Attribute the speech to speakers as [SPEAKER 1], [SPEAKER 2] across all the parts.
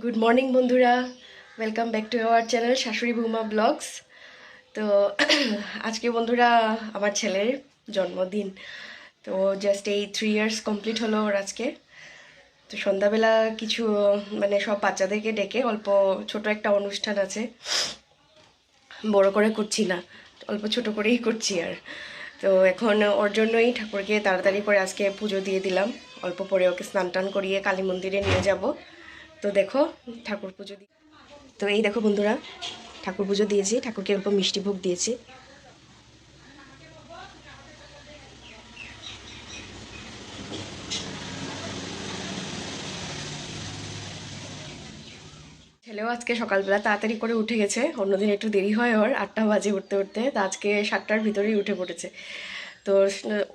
[SPEAKER 1] Good morning বন্ধুরা, welcome back to our channel শাশুড়ি বৌমা ব্লগস। তো আজকে বন্ধুরা আমার ছেলের জন্মদিন। তো জাস্ট এই 3 ইয়ার্স কমপ্লিট হলো ওর আজকে। তো সন্ধ্যাবেলা কিছু সব বাচ্চাদেরকে ডেকে অল্প ছোট একটা অনুষ্ঠান আছে, বড় করে করছি না, অল্প ছোট করেই করছি। আর তো এখন ওর জন্যই ঠাকুরকে তাড়াতাড়ি করে আজকে পুজো দিয়ে দিলাম। অল্প পরে ওকে স্নান টান করিয়ে কালী মন্দিরে নিয়ে যাব। তো দেখো ঠাকুর পুজো দিয়ে, তো এই দেখো বন্ধুরা ঠাকুর পুজো দিয়েছি, ঠাকুরকে অল্প মিষ্টি ভোগ দিয়েছি। ছেলেও আজকে সকালবেলা তাড়াতাড়ি করে উঠে গেছে, অন্যদিন একটু দেরি হয় ওর, 8টা বাজে উঠতে উঠতে, তো আজকে 7টার ভিতরেই উঠে পড়েছে। তো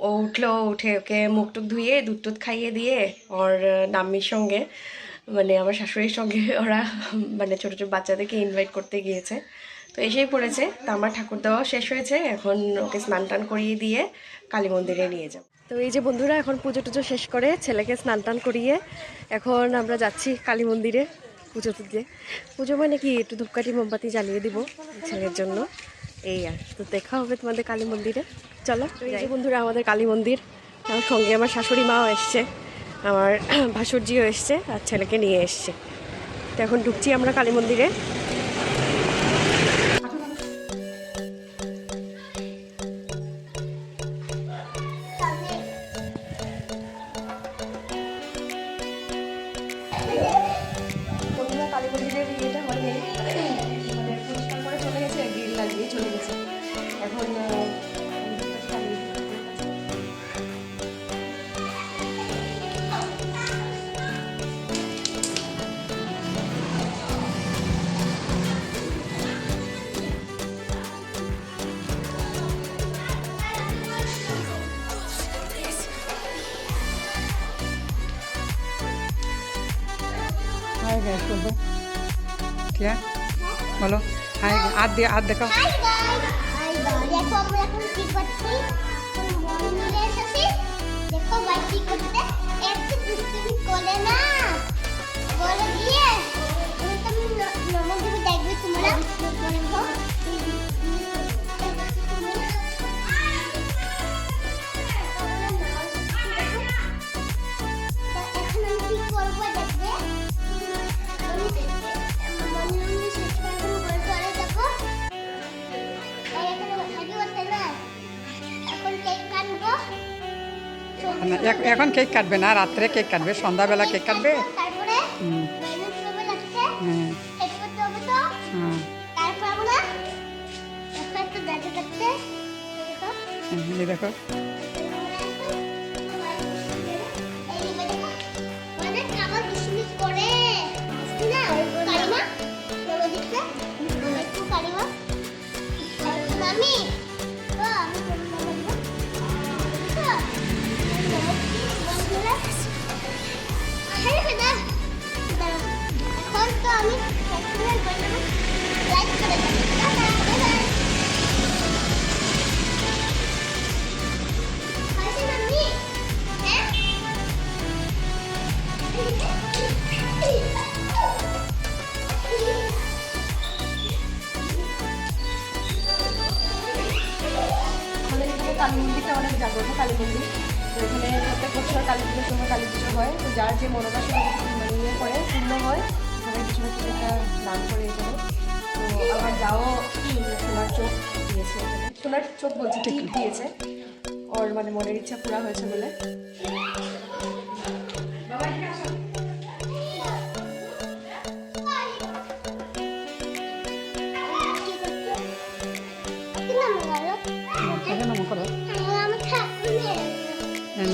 [SPEAKER 1] ও উঠলো, উঠে ওকে মুখ টুক ধুয়ে দুধ টুধ খাইয়ে দিয়ে ওর নাম্মির সঙ্গে আমার শাশুড়ির সঙ্গে ওরা ছোটো ছোটো বাচ্চাদেরকে ইনভাইট করতে গিয়েছে। তো এসেই পড়েছে। তো আমার ঠাকুর দেওয়া শেষ হয়েছে, এখন ওকে স্নান টান করিয়ে দিয়ে কালী মন্দিরে নিয়ে যাব। তো এই যে বন্ধুরা এখন পুজো টুজো শেষ করে ছেলেকে স্নান টান করিয়ে এখন আমরা যাচ্ছি কালী মন্দিরে পুজো দিতে। পুজো কি একটু ধূপকাঠি মোমবাতি জ্বালিয়ে দিব ছেলের জন্য, এই আর। তো দেখা হবে তোমাদের কালী মন্দিরে, চলো। এই যে বন্ধুরা আমাদের কালী মন্দির, আমার সঙ্গে আমার শাশুড়ি মাও এসছে, আমার ভাসুরজিও এসছে, আর ছেলেকে নিয়ে এসছে। তো এখন ঢুকছি আমরা কালী মন্দিরে। কালী মন্দিরের ইয়েটা হয়নি, পরিষ্কার করে চলে গেছে, গ্রিল লাগিয়ে চলে গেছে। এখন
[SPEAKER 2] हाय गाइस बोलो क्या बोलो हाय आज देखो
[SPEAKER 3] দেখো আমরা এখন কি করছি মন্দিরে এসেছি দেখো ভাই কি করতে একটু দুষ্টুমি করে না বলে দিয়ে তুমি মন্দিরে দেখবে তোমরা দেখো এখন আমি কি করবো দেখবে
[SPEAKER 2] এখন কেক কাটবে না, রাত্রে কেক কাটবে, সন্ধ্যাবেলা কেক কাটবে। দেখো
[SPEAKER 1] কালী মন্দিরটা অনেক জাগ্রত কালী মন্দির। তো এখানে প্রত্যেক বছর কালী পুজোর সময় কালী পুজো হয়। তো যার যে মনোবাসনা ইয়ে করে পূর্ণ হয়, সবাই কিছু না কিছু একটা দান করে এখানে। তো আমার যাও সোনার চোখ দিয়েছে, এখানে সোনার চোখ বলছি টিপ দিয়েছে, ওর মনের ইচ্ছা পুরা হয়েছে বলে।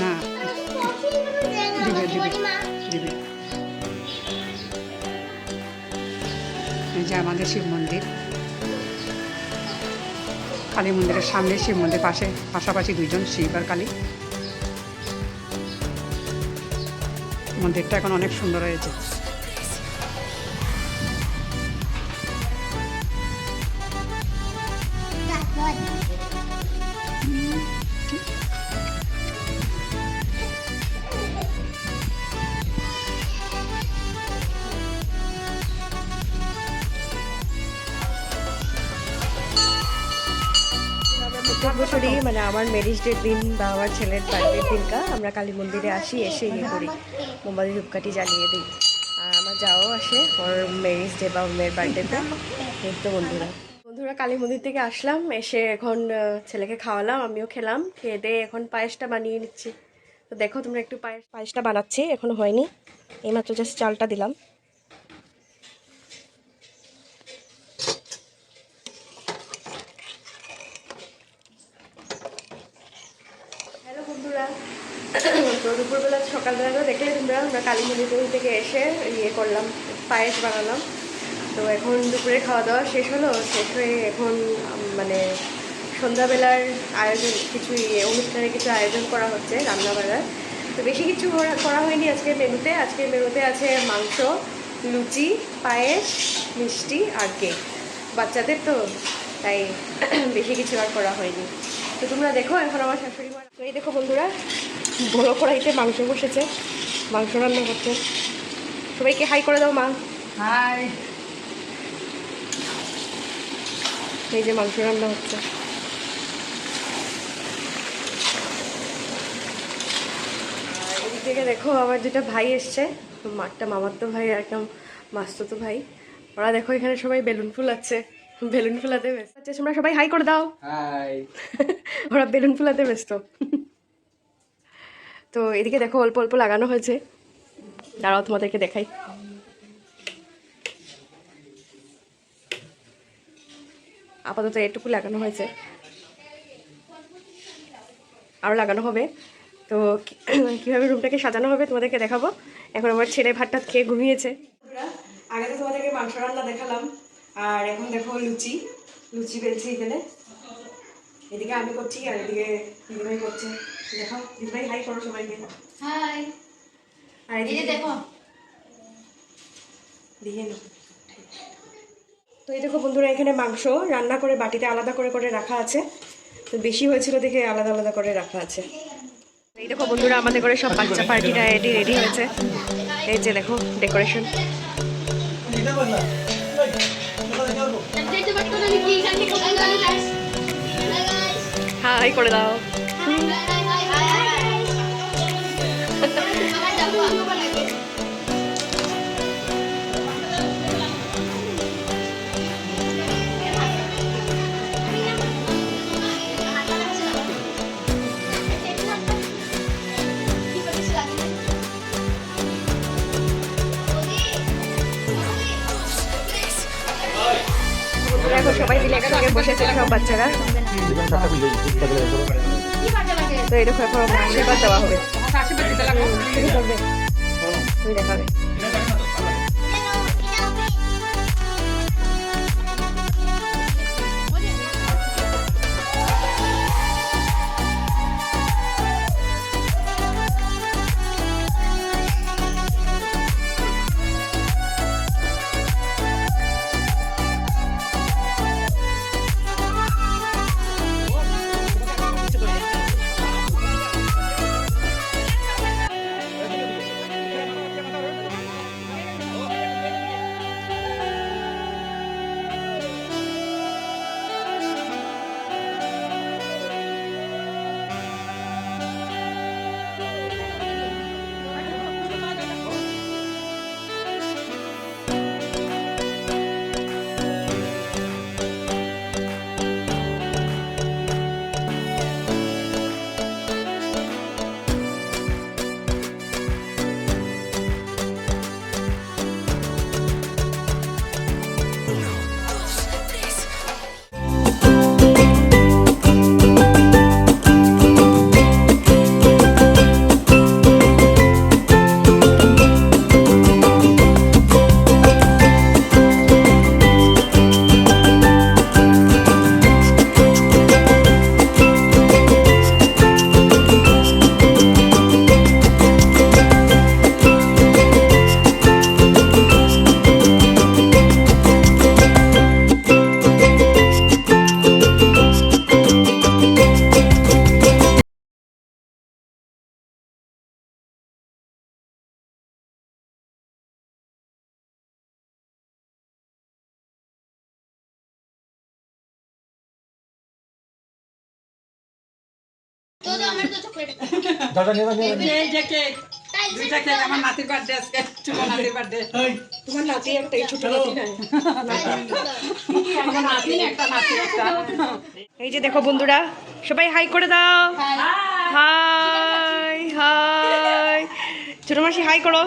[SPEAKER 2] না দিবে এই যে আমাদের শিব মন্দির, কালী মন্দিরের সামনে শিব মন্দির, পাশাপাশি দুইজন শিব আর কালী। মন্দিরটা এখন অনেক সুন্দর হয়েছে।
[SPEAKER 1] বছরই মানে আমার ম্যারেজ ডের দিন বা আমার ছেলের বার্থডের দিনকা আমরা কালী মন্দিরে আসি, এসে ইয়ে করি, মোমবাতি ধূপকাঠি জ্বালিয়ে দিই। আর আমার যাও আসে ওর ম্যারেজ ডে বা ওর মেয়ের বার্থডেতে। তো বন্ধুরা কালী মন্দির থেকে আসলাম, এসে এখন ছেলেকে খাওয়ালাম, আমিও খেলাম, খেয়ে দিয়ে এখন পায়েসটা বানিয়ে নিচ্ছি। তো দেখো তোমরা একটু পায়েসটা বানাচ্ছি, এখনো হয়নি, এইমাত্র জাস্ট চালটা দিলাম। হ্যালো বন্ধুরা, তো দুপুরবেলা সকালবেলা তো দেখলে তোমরা আমরা কালী মন্দির থেকে এসে ইয়ে করলাম, পায়েস বানালাম। তো এখন দুপুরে খাওয়া দাওয়া শেষ হলো, শেষ হয়ে এখন মানে সন্ধ্যাবেলার আয়োজন কিছু অনুষ্ঠানের কিছু আয়োজন করা হচ্ছে রান্নাবাড়ার। তো বেশি কিছু করা হয়নি আজকের মেনুতে। আজকের মেনুতে আছে মাংস, লুচি, পায়েস, মিষ্টি আর কেক। বাচ্চাদের তো তাই বেশি কিছু আর করা হয়নি। তো তোমরা দেখো এখন আমার শাশুড়ি মা, তো এই দেখো বন্ধুরা বড় কড়াইতে মাংস বসেছে, মাংস রান্না করছে। সবাইকে হাই করে দাও মা।
[SPEAKER 2] হাই।
[SPEAKER 1] এই যে মাংস রান্না হচ্ছে। আর এদিক থেকে দেখো আমার দুটা ভাই এসছে, একটা মামাতো ভাই আর একটা মাস্তুতো ভাই। ওরা দেখো এখানে সবাই বেলুন ফুলাচ্ছে, বেলুন ফুলাতে ব্যস্ত। আচ্ছা তোমরা সবাই হাই করে দাও।
[SPEAKER 2] হাই।
[SPEAKER 1] ওরা বেলুন ফুলাতে ব্যস্ত। তো এদিকে দেখো অল্প অল্প লাগানো হয়েছে, দাঁড়াও তোমাদেরকে দেখাই। আপাতত এটুকু লাগানো হয়েছে, আরও লাগানো হবে। তো কীভাবে রুমটাকে সাজানো হবে তোমাদেরকে দেখাবো। এখন আমার ছেলে ভাতটা খেয়ে ঘুমিয়েছে। আগে তো তোমাদেরকে মাংস রান্না দেখালাম, আর এখন দেখো লুচি লুচি বেলছি এখানে। এদিকে আমি করছি আর এদিকে দিদিভাই করছে। দেখো দিদিভাই হাই করো সবাইকে।
[SPEAKER 3] হাই।
[SPEAKER 1] আর এদিকে দেখো দিয়ে নাও। তো এই দেখো বন্ধুরা এখানে মাংস রান্না করে বাটিতে আলাদা করে করে রাখা আছে। তো বেশি হয়েছিল দেখে আলাদা আলাদা করে রাখা আছে। এই দেখো বন্ধুরা আমাদের করে সব বাচ্চা পার্টিটা রেডি হয়েছে। এই যে দেখো ডেকোরেশন। হাই করে দাও। এখন সবাই মিলে একসঙ্গে বসেছে সব বাচ্চারা। তো এই দেখো এখন আশীর্বাদ দেওয়া হবে। তুমি করবে, তুমি দেখাবে।
[SPEAKER 3] তো আমার তো চকলেট
[SPEAKER 2] এই যে কেক দুইটা কেক আমার নাতির বার্থডে আজকে ছোট নাতির বার্থডে
[SPEAKER 1] তোমার নাতি একটা ছোট নাতি নাই
[SPEAKER 2] আমার নাতি একটা নাতি একটা
[SPEAKER 1] এই যে দেখো বন্ধুরা সবাই হাই করে দাও হাই হাই ছোট মাসি হাই করো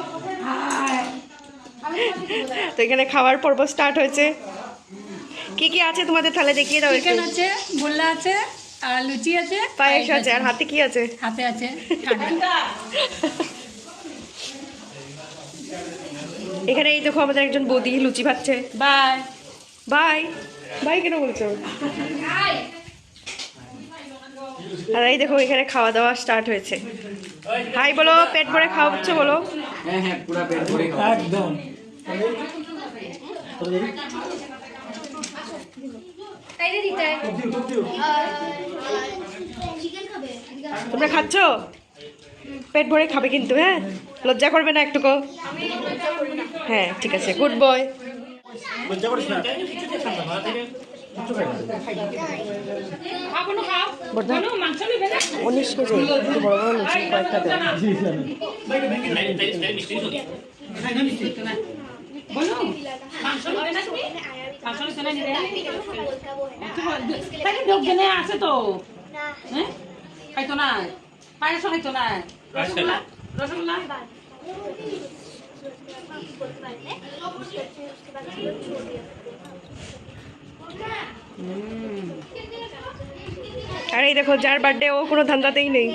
[SPEAKER 1] তো এখানে খাওয়ার পর্ব স্টার্ট হয়েছে কি কি আছে তোমাদের থালে দেখিয়ে দাও একটু।
[SPEAKER 4] চিকেন আছে গোল্লা আছে আর লুচি আছে
[SPEAKER 1] পায়েস আছে আর হাতে কি আছে
[SPEAKER 4] হাতে আছে ঠান্ডা।
[SPEAKER 1] এখানে এই দেখো আমাদের একজন বৌদি লুচি ভাজছে
[SPEAKER 4] বাই
[SPEAKER 1] বাই বাই কেন বলছো আর এই দেখো এখানে খাওয়া দাওয়া স্টার্ট হয়েছে হাই বলো পেট ভরে খাওয়াচ্ছ বলো
[SPEAKER 5] হ্যাঁ হ্যাঁ পুরো পেট ভরে খাও
[SPEAKER 6] একদম
[SPEAKER 3] চিকেন খাবে
[SPEAKER 1] তোমরা খাচ্ছ পেট ভরে খাবে কিন্তু হ্যাঁ লজ্জা করবে না একটুকু হ্যাঁ ঠিক আছে গুড বয়
[SPEAKER 6] লজ্জা করিস না
[SPEAKER 1] বর্ধা 19 কেজি একটু বড় বড় লুচি কয়েকটা দেয়
[SPEAKER 4] আছে তো হ্যাঁ খাইতো না পায়েস খাইতো না রসগোল্লা রসগোল্লা
[SPEAKER 1] আর এই দেখো যার বার্থডে ও কোনো ধান্দাতেই নেই